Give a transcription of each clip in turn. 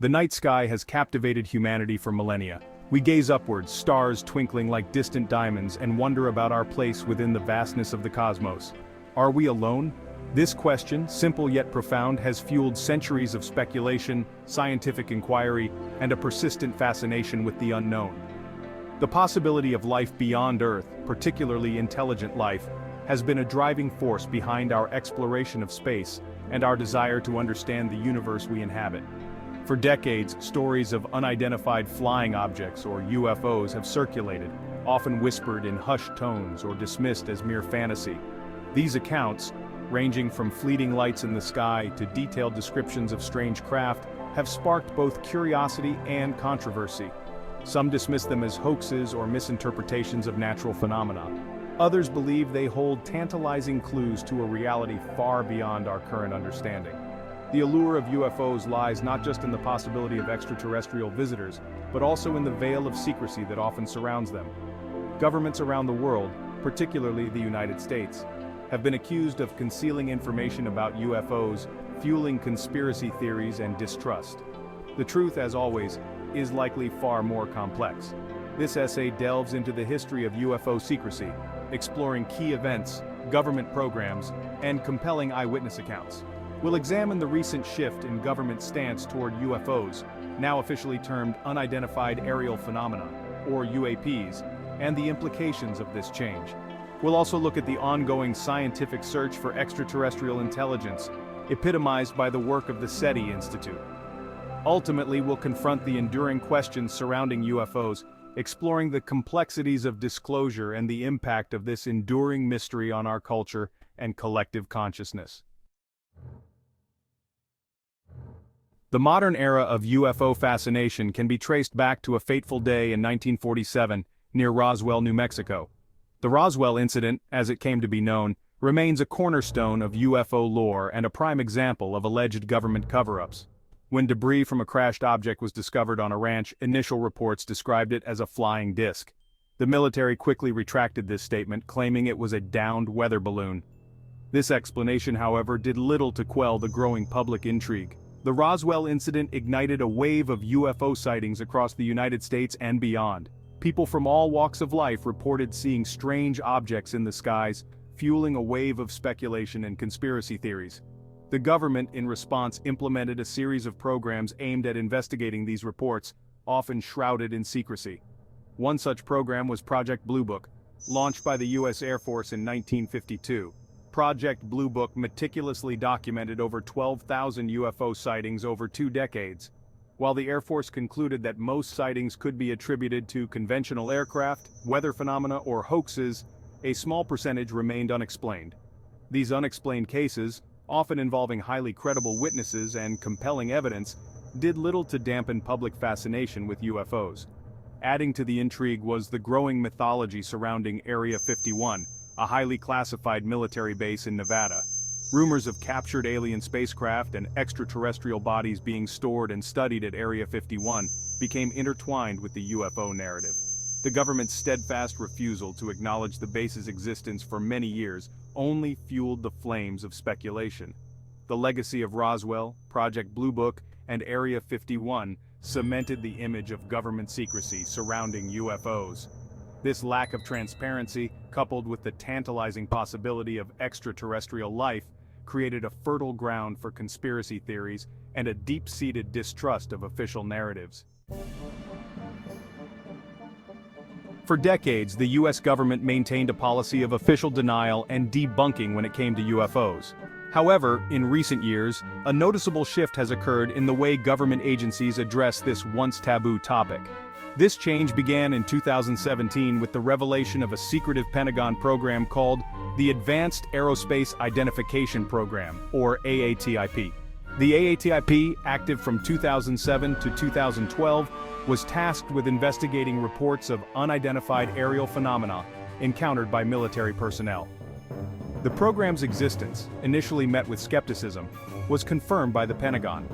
The night sky has captivated humanity for millennia. We gaze upwards, stars twinkling like distant diamonds, and wonder about our place within the vastness of the cosmos. Are we alone? This question, simple yet profound, has fueled centuries of speculation, scientific inquiry, and a persistent fascination with the unknown. The possibility of life beyond Earth, particularly intelligent life, has been a driving force behind our exploration of space and our desire to understand the universe we inhabit. For decades, stories of unidentified flying objects, or UFOs, have circulated, often whispered in hushed tones or dismissed as mere fantasy. These accounts, ranging from fleeting lights in the sky to detailed descriptions of strange craft, have sparked both curiosity and controversy. Some dismiss them as hoaxes or misinterpretations of natural phenomena. Others believe they hold tantalizing clues to a reality far beyond our current understanding. The allure of UFOs lies not just in the possibility of extraterrestrial visitors, but also in the veil of secrecy that often surrounds them. Governments around the world, particularly the United States, have been accused of concealing information about UFOs, fueling conspiracy theories and distrust. The truth, as always, is likely far more complex. This essay delves into the history of UFO secrecy, exploring key events, government programs, and compelling eyewitness accounts. We'll examine the recent shift in government stance toward UFOs, now officially termed Unidentified Aerial Phenomena, or UAPs, and the implications of this change. We'll also look at the ongoing scientific search for extraterrestrial intelligence, epitomized by the work of the SETI Institute. Ultimately, we'll confront the enduring questions surrounding UFOs, exploring the complexities of disclosure and the impact of this enduring mystery on our culture and collective consciousness. The modern era of UFO fascination can be traced back to a fateful day in 1947, near Roswell, New Mexico. The Roswell incident, as it came to be known, remains a cornerstone of UFO lore and a prime example of alleged government cover-ups. When debris from a crashed object was discovered on a ranch, initial reports described it as a flying disc. The military quickly retracted this statement, claiming it was a downed weather balloon. This explanation, however, did little to quell the growing public intrigue. The Roswell incident ignited a wave of UFO sightings across the United States and beyond. People from all walks of life reported seeing strange objects in the skies, fueling a wave of speculation and conspiracy theories. The government, in response, implemented a series of programs aimed at investigating these reports, often shrouded in secrecy. One such program was Project Blue Book, launched by the U.S. Air Force in 1952. Project Blue Book meticulously documented over 12,000 UFO sightings over 2 decades. While the Air Force concluded that most sightings could be attributed to conventional aircraft, weather phenomena, or hoaxes, a small percentage remained unexplained. These unexplained cases, often involving highly credible witnesses and compelling evidence, did little to dampen public fascination with UFOs. Adding to the intrigue was the growing mythology surrounding Area 51, a highly classified military base in Nevada. Rumors of captured alien spacecraft and extraterrestrial bodies being stored and studied at Area 51 became intertwined with the UFO narrative. The government's steadfast refusal to acknowledge the base's existence for many years only fueled the flames of speculation. The legacy of Roswell, Project Blue Book, and Area 51 cemented the image of government secrecy surrounding UFOs. This lack of transparency, coupled with the tantalizing possibility of extraterrestrial life, created a fertile ground for conspiracy theories and a deep-seated distrust of official narratives. For decades, the U.S. government maintained a policy of official denial and debunking when it came to UFOs. However, in recent years, a noticeable shift has occurred in the way government agencies address this once taboo topic. This change began in 2017 with the revelation of a secretive Pentagon program called the Advanced Aerospace Identification Program, or AATIP. The AATIP, active from 2007 to 2012, was tasked with investigating reports of unidentified aerial phenomena encountered by military personnel. The program's existence, initially met with skepticism, was confirmed by the Pentagon.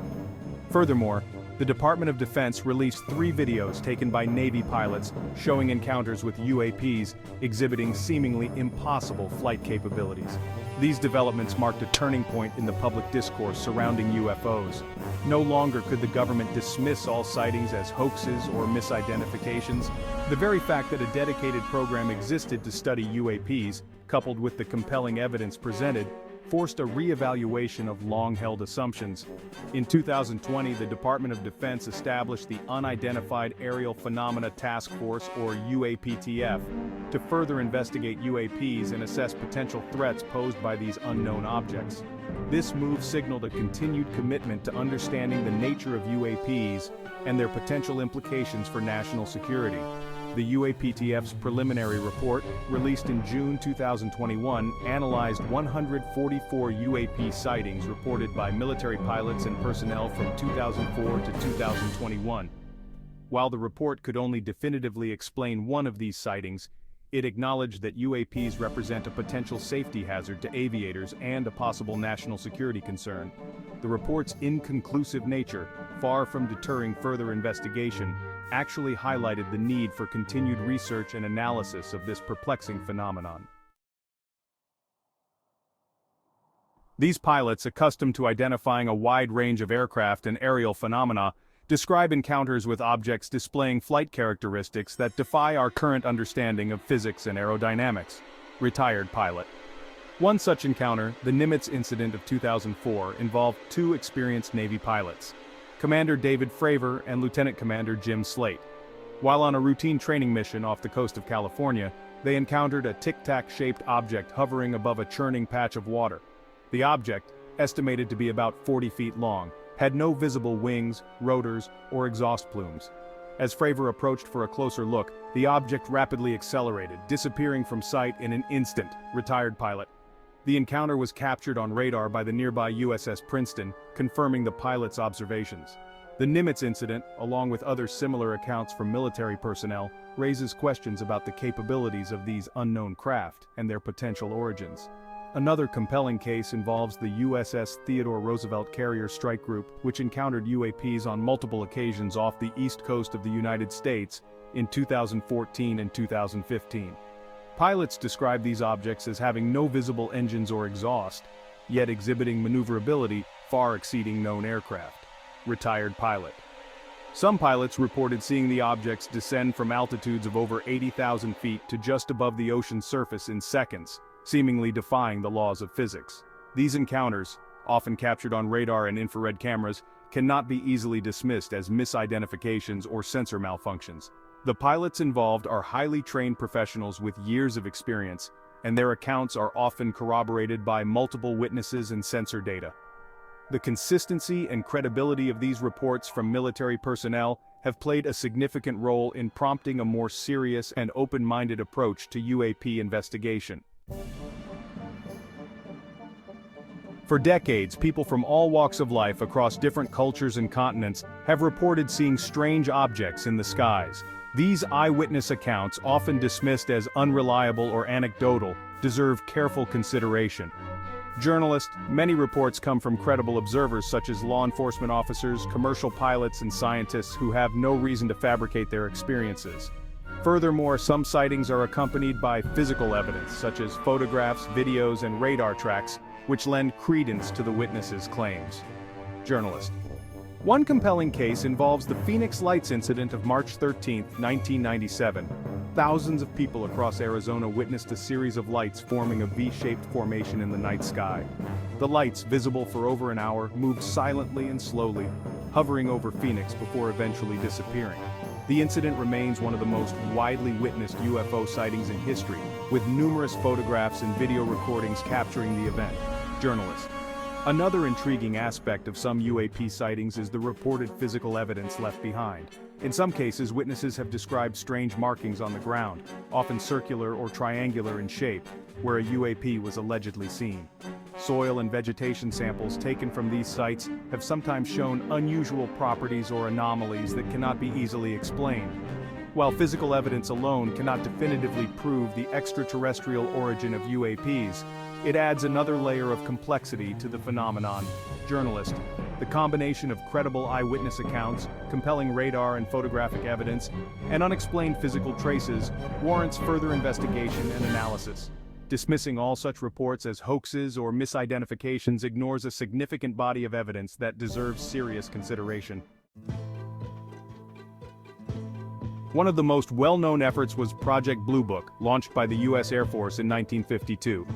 Furthermore, the Department of Defense released 3 videos taken by Navy pilots showing encounters with UAPs exhibiting seemingly impossible flight capabilities. These developments marked a turning point in the public discourse surrounding UFOs. No longer could the government dismiss all sightings as hoaxes or misidentifications. The very fact that a dedicated program existed to study UAPs, coupled with the compelling evidence presented, forced a re-evaluation of long-held assumptions. In 2020, the Department of Defense established the Unidentified Aerial Phenomena Task Force, or UAPTF, to further investigate UAPs and assess potential threats posed by these unknown objects. This move signaled a continued commitment to understanding the nature of UAPs and their potential implications for national security. The UAPTF's preliminary report, released in June 2021, analyzed 144 UAP sightings reported by military pilots and personnel from 2004 to 2021. While the report could only definitively explain one of these sightings, it acknowledged that UAPs represent a potential safety hazard to aviators and a possible national security concern. The report's inconclusive nature, far from deterring further investigation, actually highlighted the need for continued research and analysis of this perplexing phenomenon. These pilots, accustomed to identifying a wide range of aircraft and aerial phenomena, describe encounters with objects displaying flight characteristics that defy our current understanding of physics and aerodynamics. Retired pilot. One such encounter, the Nimitz incident of 2004, involved two experienced Navy pilots, Commander David Fravor and Lieutenant Commander Jim Slate. While on a routine training mission off the coast of California, they encountered a tic-tac-shaped object hovering above a churning patch of water. The object, estimated to be about 40 feet long, had no visible wings, rotors, or exhaust plumes. As Fravor approached for a closer look, the object rapidly accelerated, disappearing from sight in an instant. Retired pilot. The encounter was captured on radar by the nearby USS Princeton, confirming the pilot's observations. The Nimitz incident, along with other similar accounts from military personnel, raises questions about the capabilities of these unknown craft and their potential origins. Another compelling case involves the USS Theodore Roosevelt Carrier Strike Group, which encountered UAPs on multiple occasions off the east coast of the United States in 2014 and 2015. Pilots describe these objects as having no visible engines or exhaust, yet exhibiting maneuverability far exceeding known aircraft. Retired pilot. Some pilots reported seeing the objects descend from altitudes of over 80,000 feet to just above the ocean's surface in seconds, seemingly defying the laws of physics. These encounters, often captured on radar and infrared cameras, cannot be easily dismissed as misidentifications or sensor malfunctions. The pilots involved are highly trained professionals with years of experience, and their accounts are often corroborated by multiple witnesses and sensor data. The consistency and credibility of these reports from military personnel have played a significant role in prompting a more serious and open-minded approach to UAP investigation. For decades, people from all walks of life across different cultures and continents have reported seeing strange objects in the skies. These eyewitness accounts, often dismissed as unreliable or anecdotal, deserve careful consideration. Journalists, many reports come from credible observers such as law enforcement officers, commercial pilots, and scientists who have no reason to fabricate their experiences. Furthermore, some sightings are accompanied by physical evidence such as photographs, videos, and radar tracks, which lend credence to the witnesses' claims. Journalist. One compelling case involves the Phoenix Lights incident of March 13, 1997. Thousands of people across Arizona witnessed a series of lights forming a V-shaped formation in the night sky. The lights, visible for over an hour, moved silently and slowly, hovering over Phoenix before eventually disappearing. The incident remains one of the most widely witnessed UFO sightings in history, with numerous photographs and video recordings capturing the event. Journalist. Another intriguing aspect of some UAP sightings is the reported physical evidence left behind. In some cases, witnesses have described strange markings on the ground, often circular or triangular in shape, where a UAP was allegedly seen. Soil and vegetation samples taken from these sites have sometimes shown unusual properties or anomalies that cannot be easily explained. While physical evidence alone cannot definitively prove the extraterrestrial origin of UAPs, it adds another layer of complexity to the phenomenon. Journalist. The combination of credible eyewitness accounts, compelling radar and photographic evidence, and unexplained physical traces warrants further investigation and analysis. Dismissing all such reports as hoaxes or misidentifications ignores a significant body of evidence that deserves serious consideration. One of the most well-known efforts was Project Blue Book, launched by the U.S. Air Force in 1952.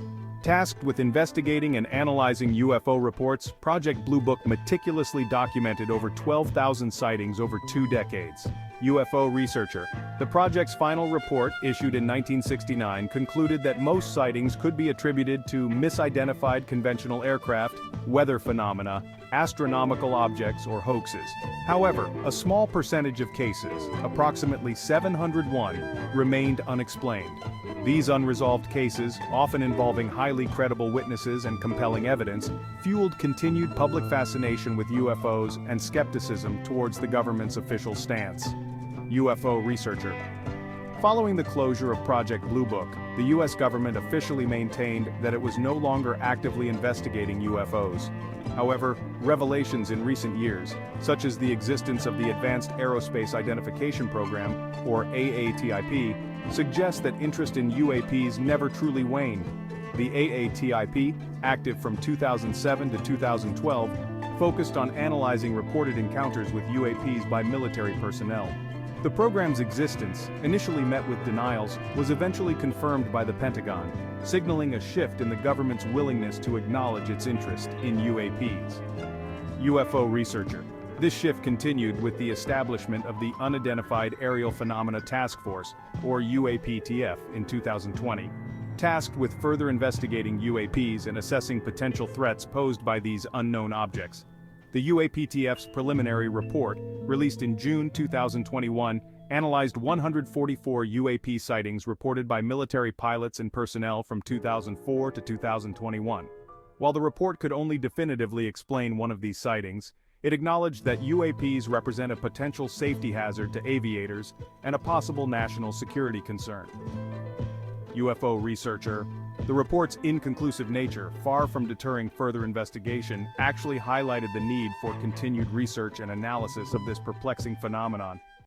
Tasked with investigating and analyzing UFO reports, Project Blue Book meticulously documented over 12,000 sightings over 2 decades. UFO researcher. The project's final report, issued in 1969, concluded that most sightings could be attributed to misidentified conventional aircraft, weather phenomena, astronomical objects, or hoaxes. However, a small percentage of cases, approximately 701, remained unexplained. These unresolved cases, often involving highly credible witnesses and compelling evidence, fueled continued public fascination with UFOs and skepticism towards the government's official stance. UFO researcher. Following the closure of Project Blue Book, the U.S. government officially maintained that it was no longer actively investigating UFOs. However, revelations in recent years, such as the existence of the Advanced Aerospace Identification Program, or AATIP, suggest that interest in UAPs never truly waned. The AATIP, active from 2007 to 2012, focused on analyzing reported encounters with UAPs by military personnel. The program's existence, initially met with denials, was eventually confirmed by the Pentagon, signaling a shift in the government's willingness to acknowledge its interest in UAPs. UFO researcher. This shift continued with the establishment of the Unidentified Aerial Phenomena Task Force, or UAPTF, in 2020. Tasked with further investigating UAPs and assessing potential threats posed by these unknown objects. The UAPTF's preliminary report, released in June 2021, analyzed 144 UAP sightings reported by military pilots and personnel from 2004 to 2021. While the report could only definitively explain one of these sightings, it acknowledged that UAPs represent a potential safety hazard to aviators and a possible national security concern. UFO researcher. The report's inconclusive nature, far from deterring further investigation, actually highlighted the need for continued research and analysis of this perplexing phenomenon.